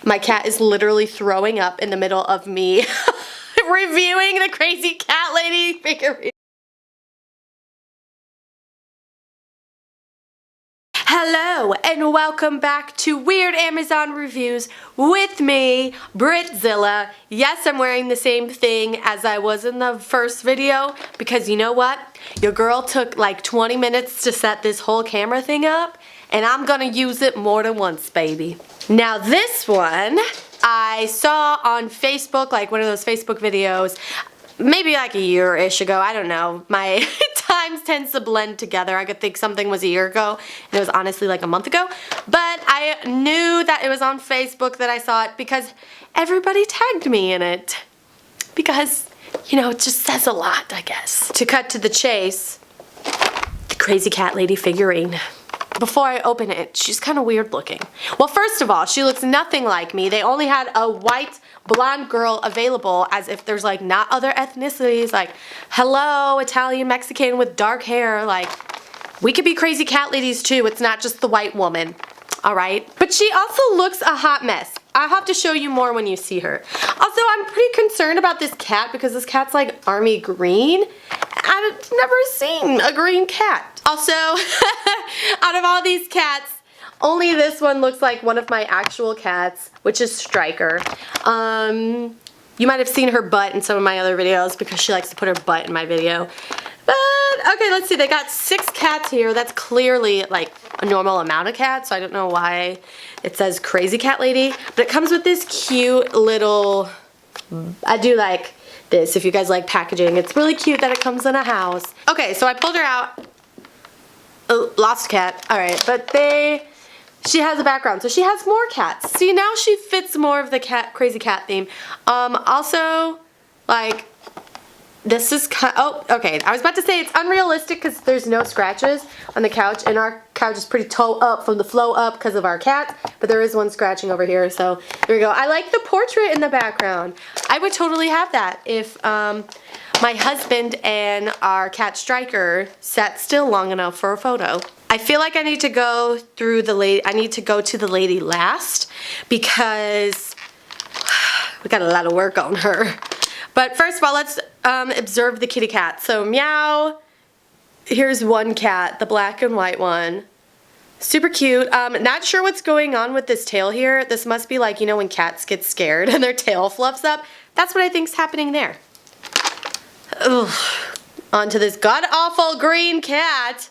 My cat is literally throwing up in the middle of me reviewing the Crazy Cat Lady figurine. Hello and welcome back to Weird Amazon Reviews with me, Britzilla. Yes, I'm wearing the same thing as I was in the first video because you know what? Your girl took like 20 minutes to set this whole camera thing up and I'm gonna use it more than once, baby. Now this one I saw on Facebook, like one of those Facebook videos, maybe like a year-ish ago, I don't know. My times tends to blend together. I could think something was a year ago, and it was honestly like a month ago. But I knew that it was on Facebook that I saw it because everybody tagged me in it. Because, you know, it just says a lot, I guess. To cut to the chase, the Crazy Cat Lady figurine. Before I open it, she's kind of weird looking. Well, first of all, she looks nothing like me. They only had a white blonde girl available, as if there's like not other ethnicities, like hello, Italian, Mexican with dark hair, like we could be crazy cat ladies too. It's not just the white woman, all right? But she also looks a hot mess. I'll have to show you more when you see her. Also, I'm pretty concerned about this cat because this cat's like army green. I've never seen a green cat. Also, out of all these cats, only this one looks like one of my actual cats, which is Striker. You might have seen her butt in some of my other videos because she likes to put her butt in my video. But, okay, let's see. They got 6 cats here. That's clearly like a normal amount of cats, so I don't know why it says Crazy Cat Lady. But it comes with this cute little, I do like this if you guys like packaging. It's really cute that it comes in a house. Okay, so I pulled her out. Oh, lost cat. Alright, but she has a background, so she has more cats. See, now she fits more of the crazy cat theme. Also, like, this is oh, okay. I was about to say it's unrealistic because there's no scratches on the couch, and our couch is pretty toe up from the flow up because of our cat, but there is one scratching over here, so there we go. I like the portrait in the background. I would totally have that if my husband and our cat Striker sat still long enough for a photo. I feel like I need to go through the lady. I need to go to the lady last because we got a lot of work on her. But first of all, let's observe the kitty cat. So Meow, here's one cat, the black and white one. Super cute. Not sure what's going on with this tail here. This must be like, you know, when cats get scared and their tail fluffs up. That's what I think's happening there. Ugh. Onto this god-awful green cat.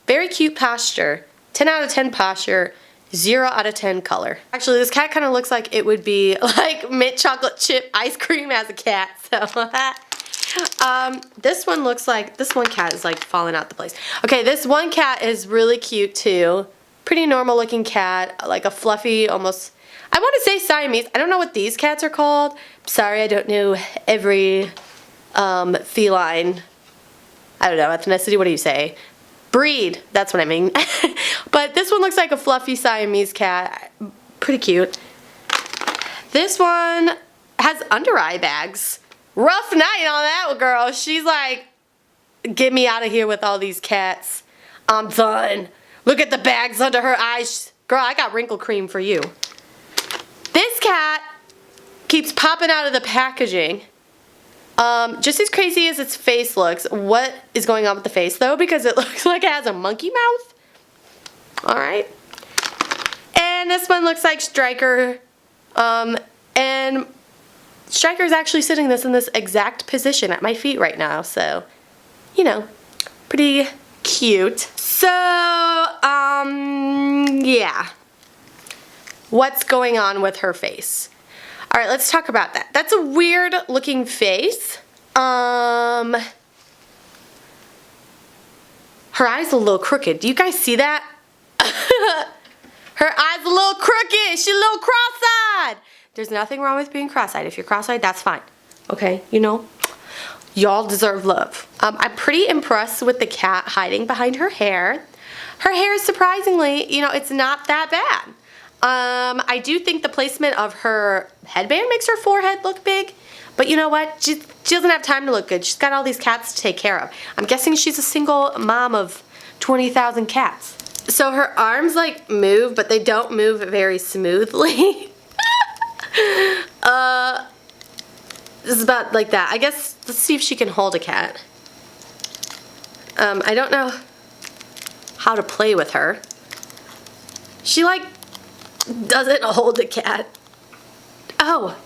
Very cute posture. 10 out of 10 posture. 0 out of 10 color. Actually, this cat kind of looks like it would be like mint chocolate chip ice cream as a cat. So this one looks like, this one cat is like falling out the place. Okay, this one cat is really cute too. Pretty normal looking cat, like a fluffy, almost, I want to say Siamese. I don't know what these cats are called. Sorry, I don't know every feline, I don't know, ethnicity, what do you say? Breed, that's what I mean. But this one looks like a fluffy Siamese cat. Pretty cute. This one has under eye bags. Rough night on that girl. She's like, get me out of here with all these cats. I'm done. Look at the bags under her eyes. Girl, I got wrinkle cream for you. This cat keeps popping out of the packaging. Just as crazy as its face looks, what is going on with the face though? Because it looks like it has a monkey mouth. Alright. And this one looks like Striker. And Striker's actually sitting in this exact position at my feet right now. So, you know, pretty cute. So, yeah. What's going on with her face? Alright, let's talk about that. That's a weird looking face. Her eye's a little crooked. Do you guys see that? Her eye's a little crooked. She's a little cross-eyed. There's nothing wrong with being cross-eyed. If you're cross-eyed, that's fine. Okay, you know? Y'all deserve love. I'm pretty impressed with the cat hiding behind her hair. Her hair is surprisingly, you know, it's not that bad. I do think the placement of her headband makes her forehead look big, but you know what? She doesn't have time to look good. She's got all these cats to take care of. I'm guessing she's a single mom of 20,000 cats. So her arms like move, but they don't move very smoothly. This is about like that. I guess, let's see if she can hold a cat. I don't know how to play with her. She like doesn't hold a cat. Oh,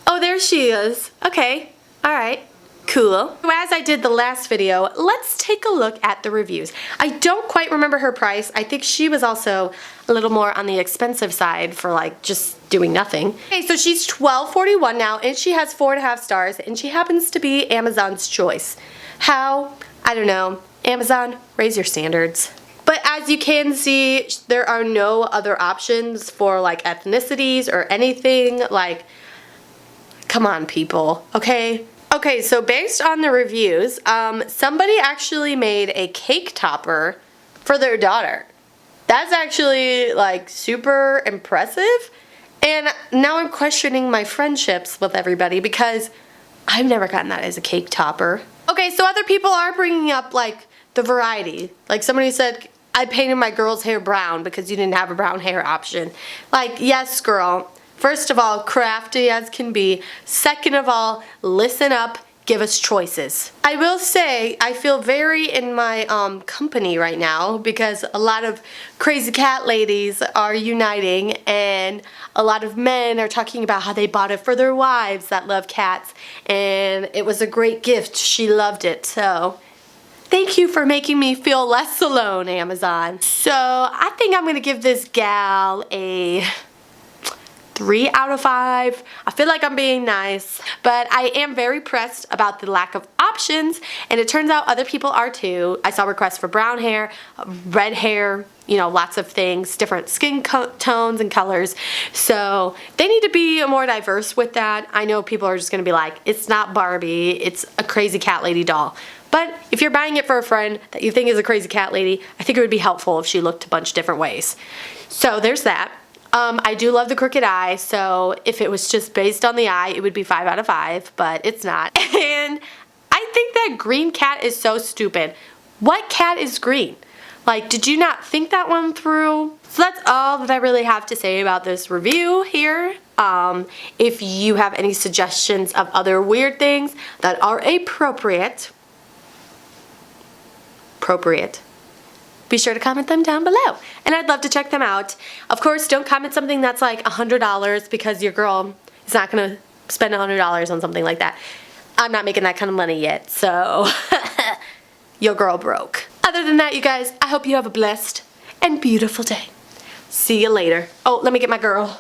there she is. Okay, all right, cool. So as I did the last video, let's take a look at the reviews. I don't quite remember her price. I think she was also a little more on the expensive side for like just doing nothing. Okay, so she's $12.41 now, and she has 4.5 stars, and she happens to be Amazon's choice. How? I don't know. Amazon, raise your standards. But as you can see, there are no other options for like ethnicities or anything. Like, come on, people, okay? Okay, so based on the reviews, somebody actually made a cake topper for their daughter. That's actually like super impressive. And now I'm questioning my friendships with everybody because I've never gotten that as a cake topper. Okay, so other people are bringing up like the variety. Like somebody said, I painted my girl's hair brown because you didn't have a brown hair option. Like, yes, girl. First of all, crafty as can be. Second of all, listen up, give us choices. I will say, I feel very in my company right now because a lot of crazy cat ladies are uniting, and a lot of men are talking about how they bought it for their wives that love cats, and it was a great gift. She loved it, so thank you for making me feel less alone, Amazon. So I think I'm gonna give this gal a 3 out of 5. I feel like I'm being nice, but I am very pressed about the lack of options, and it turns out other people are too. I saw requests for brown hair, red hair, you know, lots of things, different skin tones and colors. So they need to be more diverse with that. I know people are just gonna be like, it's not Barbie, it's a crazy cat lady doll. But if you're buying it for a friend that you think is a crazy cat lady, I think it would be helpful if she looked a bunch of different ways. So there's that. I do love the crooked eye, so if it was just based on the eye, it would be 5 out of 5, but it's not. And I think that green cat is so stupid. What cat is green? Like, did you not think that one through? So that's all that I really have to say about this review here. If you have any suggestions of other weird things that are appropriate, be sure to comment them down below, and I'd love to check them out. Of course, don't comment something that's like $100 because your girl is not gonna spend $100 on something like that. I'm not making that kind of money yet, so your girl broke. Other than that, you guys, I hope you have a blessed and beautiful day. See you later. Oh, let me get my girl.